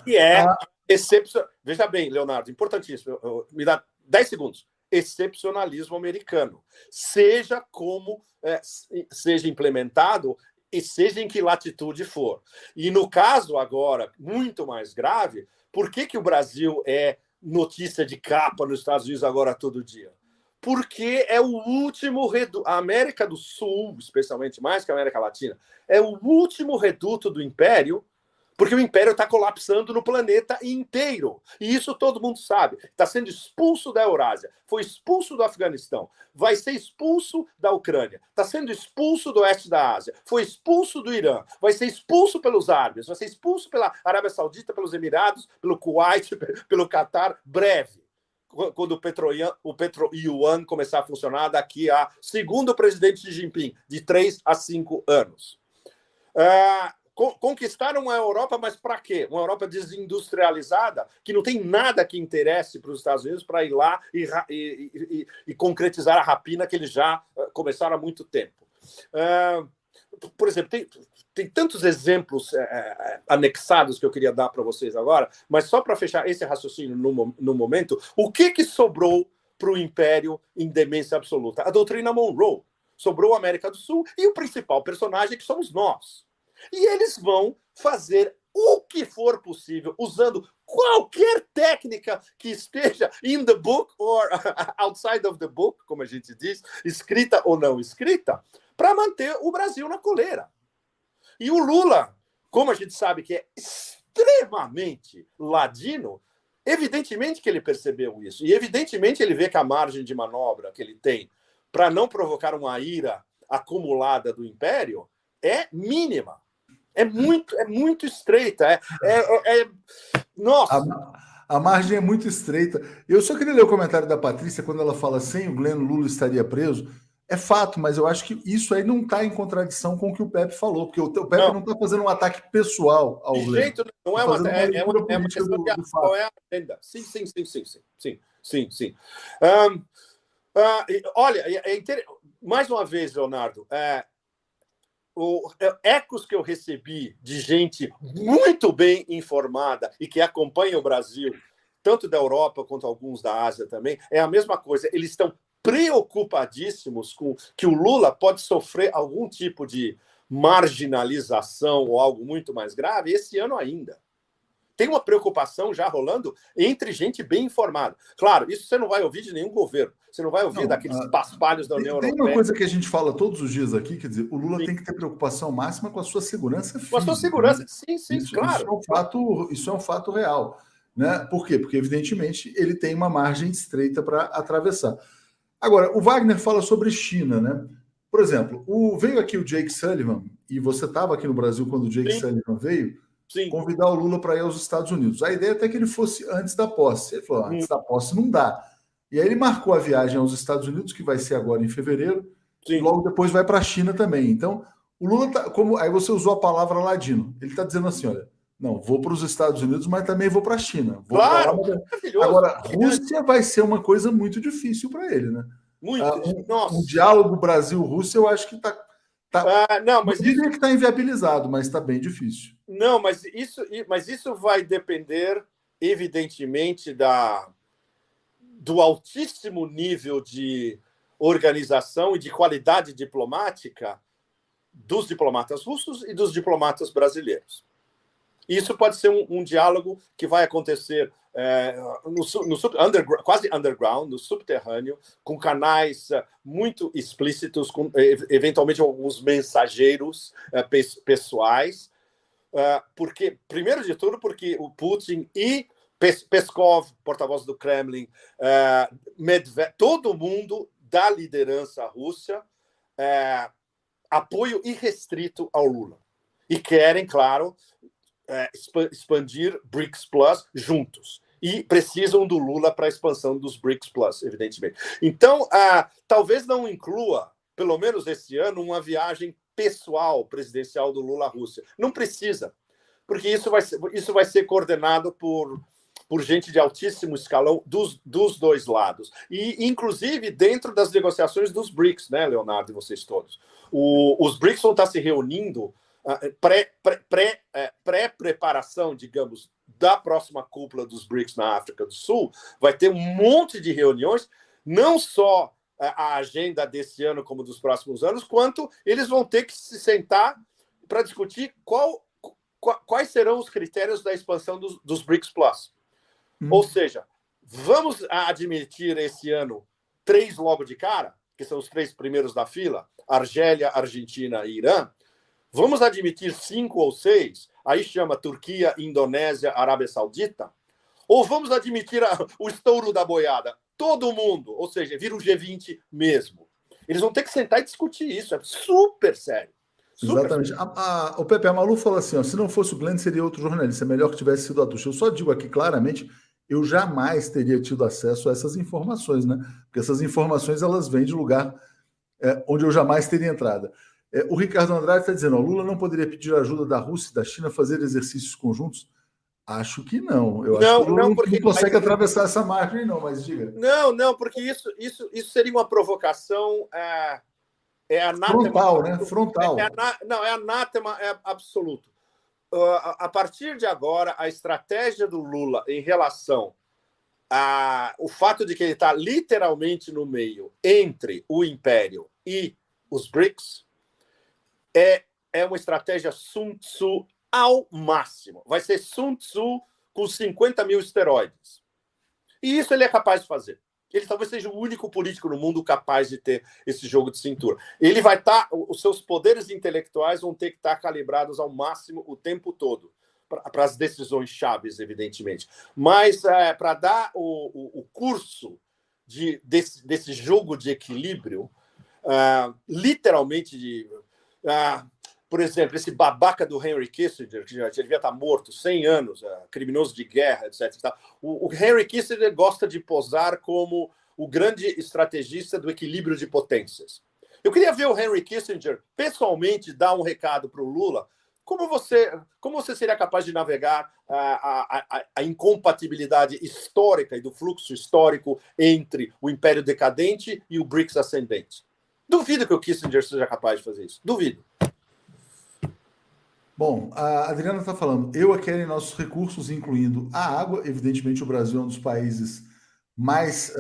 Que é excepcional. Veja bem, Leonardo, importantíssimo. Me dá 10 segundos. Excepcionalismo americano. Seja como seja implementado e seja em que latitude for. E no caso agora, muito mais grave, por que o Brasil é notícia de capa nos Estados Unidos agora todo dia? Porque é o último reduto. A América do Sul, especialmente mais que a América Latina, é o último reduto do Império, porque o Império está colapsando no planeta inteiro. E isso todo mundo sabe. Está sendo expulso da Eurásia, foi expulso do Afeganistão, vai ser expulso da Ucrânia, está sendo expulso do oeste da Ásia, foi expulso do Irã, vai ser expulso pelos árabes, vai ser expulso pela Arábia Saudita, pelos Emirados, pelo Kuwait, pelo Catar, breve. Quando o Petro-Yuan começar a funcionar daqui a, segundo o presidente Xi Jinping, de 3 a 5 anos. Conquistaram a Europa, mas para quê? Uma Europa desindustrializada, que não tem nada que interesse para os Estados Unidos para ir lá e concretizar a rapina que eles já começaram há muito tempo. Por exemplo, tem tantos exemplos anexados que eu queria dar para vocês agora, mas só para fechar esse raciocínio no momento, o que sobrou para o Império em demência absoluta? A doutrina Monroe. Sobrou a América do Sul e o principal personagem que somos nós. E eles vão fazer o que for possível, usando qualquer técnica que esteja in the book or outside of the book, como a gente diz, escrita ou não escrita, para manter o Brasil na coleira. E o Lula, como a gente sabe que é extremamente ladino, evidentemente que ele percebeu isso. E evidentemente ele vê que a margem de manobra que ele tem para não provocar uma ira acumulada do Império é mínima. É muito estreita. Nossa! A margem é muito estreita. Eu só queria ler o comentário da Patrícia quando ela fala sem o Glenn, Lula estaria preso. É fato, mas eu acho que isso aí não está em contradição com o que o Pepe falou, porque o Pepe não Não, está fazendo um ataque pessoal ao de Glenn. jeito nenhum. Não Está é uma, fazendo uma leitura é uma política questão de do qual fato. é a agenda. Sim, sim, sim, sim, sim, sim, sim, sim. Olha, mais uma vez, Leonardo, ecos que eu recebi de gente muito bem informada e que acompanha o Brasil, tanto da Europa quanto alguns da Ásia também, é a mesma coisa. Eles estão preocupadíssimos com que o Lula pode sofrer algum tipo de marginalização ou algo muito mais grave esse ano ainda. Tem uma preocupação já rolando entre gente bem informada. Claro, isso você não vai ouvir de nenhum governo. Você não vai ouvir daqueles paspalhos da União Europeia. Tem uma coisa que a gente fala todos os dias aqui, quer dizer, o Lula Sim. tem que ter preocupação máxima com a sua segurança física. Com a sua segurança, né? sim, claro. Isso é um fato real. Né? Por quê? Porque, evidentemente, ele tem uma margem estreita para atravessar. Agora, o Wagner fala sobre China, né? Por exemplo, veio aqui o Jake Sullivan, e você estava aqui no Brasil quando o Jake Sullivan veio, convidar o Lula para ir aos Estados Unidos. A ideia é até que ele fosse antes da posse. Ele falou, antes da posse não dá. E aí ele marcou a viagem aos Estados Unidos, que vai ser agora em fevereiro, e logo depois vai para a China também. Então, o Lula tá, aí você usou a palavra ladino. Ele está dizendo assim, olha, não, vou para os Estados Unidos, mas também vou para a China. Vou claro, lá, agora, Rússia vai ser uma coisa muito difícil para ele, né? Muito. Um diálogo Brasil-Rússia, eu acho que está. Não, mas não diria que está inviabilizado, mas está bem difícil. Não, mas isso vai depender, evidentemente, do altíssimo nível de organização e de qualidade diplomática dos diplomatas russos e dos diplomatas brasileiros. Isso pode ser um diálogo que vai acontecer quase underground, no subterrâneo, com canais muito explícitos, com eventualmente alguns mensageiros pessoais, porque, primeiro de tudo, porque o Putin e Peskov, porta-voz do Kremlin, Medvedev, todo mundo da liderança russa, apoio irrestrito ao Lula. E querem, claro, expandir BRICS Plus juntos. E precisam do Lula para a expansão dos BRICS Plus, evidentemente. Então, talvez não inclua, pelo menos esse ano, uma viagem pessoal presidencial do Lula à Rússia. Não precisa, porque isso vai ser coordenado por gente de altíssimo escalão dos dois lados. E, inclusive, dentro das negociações dos BRICS, né, Leonardo e vocês todos. Os BRICS vão estar se reunindo pré-preparação, digamos, da próxima cúpula dos BRICS na África do Sul. Vai ter um monte de reuniões, não só a agenda desse ano como dos próximos anos, quanto eles vão ter que se sentar para discutir quais serão os critérios da expansão dos BRICS Plus. Ou seja, vamos admitir esse ano 3 logo de cara, que são os 3 primeiros da fila, Argélia, Argentina e Irã. Vamos admitir 5 ou 6, aí chama Turquia, Indonésia, Arábia Saudita? Ou vamos admitir o estouro da boiada? Todo mundo, ou seja, vira o G20 mesmo. Eles vão ter que sentar e discutir isso, é super sério. Exatamente. O Pepe Amalu falou assim, ó, se não fosse o Glenn, seria outro jornalista, é melhor que tivesse sido a Tuxa. Eu só digo aqui claramente, eu jamais teria tido acesso a essas informações, né? Porque essas informações, elas vêm de lugar onde eu jamais teria entrado. O Ricardo Andrade está dizendo, ó, Lula não poderia pedir ajuda da Rússia e da China a fazer exercícios conjuntos? Acho que não. Eu acho que o Lula não consegue atravessar essa margem, não, mas diga. Não, porque isso seria uma provocação anátema. Frontal, né? Frontal. É anátema absoluto. A partir de agora, a estratégia do Lula em relação ao fato de que ele está literalmente no meio entre o Império e os BRICS é uma estratégia Sun Tzu ao máximo. Vai ser Sun Tzu com 50 mil esteroides. E isso ele é capaz de fazer. Ele talvez seja o único político no mundo capaz de ter esse jogo de cintura. Ele vai estar, os seus poderes intelectuais vão ter que estar calibrados ao máximo o tempo todo para as decisões chaves, evidentemente. Mas para dar o curso desse jogo de equilíbrio, literalmente por exemplo, esse babaca do Henry Kissinger, que já devia estar morto, 100 anos, criminoso de guerra, etc. O Henry Kissinger gosta de posar como o grande estrategista do equilíbrio de potências. Eu queria ver o Henry Kissinger pessoalmente dar um recado para o Lula. Como você seria capaz de navegar a incompatibilidade histórica e do fluxo histórico entre o Império decadente e o BRICS ascendente? Duvido que o Kissinger seja capaz de fazer isso. Duvido. Bom, a Adriana está falando, eu quero nossos recursos, incluindo a água. Evidentemente, o Brasil é um dos países mais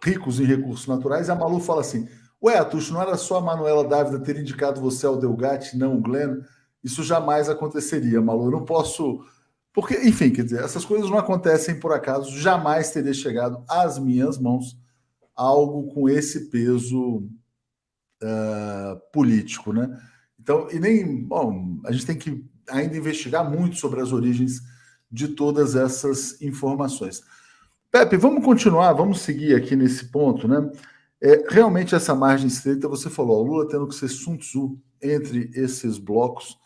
ricos em recursos naturais. A Malu fala assim, ué, Atucho, não era só a Manuela Dávida ter indicado você ao Delgatti, não o Glenn? Isso jamais aconteceria, Malu. Eu não posso... Porque, enfim, quer dizer, essas coisas não acontecem por acaso. Jamais teria chegado às minhas mãos algo com esse peso político, né? Então, e nem... Bom, a gente tem que ainda investigar muito sobre as origens de todas essas informações. Pepe, vamos continuar, vamos seguir aqui nesse ponto, né? Realmente essa margem estreita, você falou, o Lula tendo que ser Sun Tzu entre esses blocos.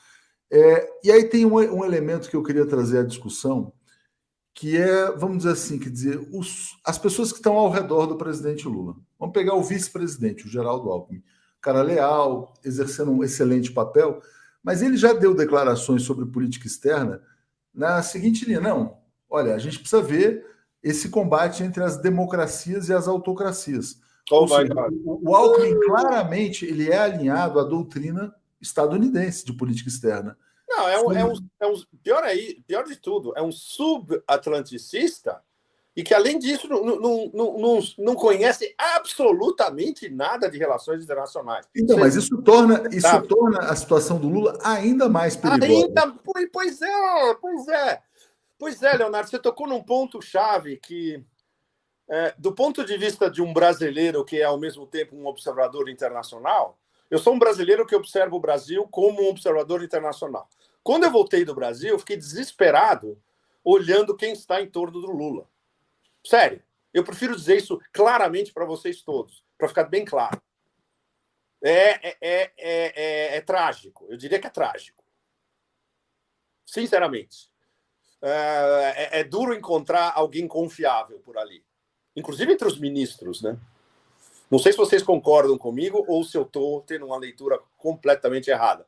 E aí tem um elemento que eu queria trazer à discussão, que vamos dizer assim, quer dizer, as pessoas que estão ao redor do presidente Lula. Vamos pegar o vice-presidente, o Geraldo Alckmin, cara leal, exercendo um excelente papel, mas ele já deu declarações sobre política externa na seguinte linha, não, olha, a gente precisa ver esse combate entre as democracias e as autocracias. O Alckmin, claramente, ele é alinhado à doutrina estadunidense de política externa. Não, pior de tudo, é um subatlanticista e que, além disso, não conhece absolutamente nada de relações internacionais. Então, mas isso torna a situação do Lula ainda mais perigosa. Pois é, Leonardo, você tocou num ponto-chave que, do ponto de vista de um brasileiro que é, ao mesmo tempo, um observador internacional, eu sou um brasileiro que observa o Brasil como um observador internacional. Quando eu voltei do Brasil, eu fiquei desesperado olhando quem está em torno do Lula. Sério, eu prefiro dizer isso claramente para vocês todos, para ficar bem claro. É trágico, eu diria que é trágico. Sinceramente. É duro encontrar alguém confiável por ali. Inclusive entre os ministros, né? Não sei se vocês concordam comigo ou se eu estou tendo uma leitura completamente errada.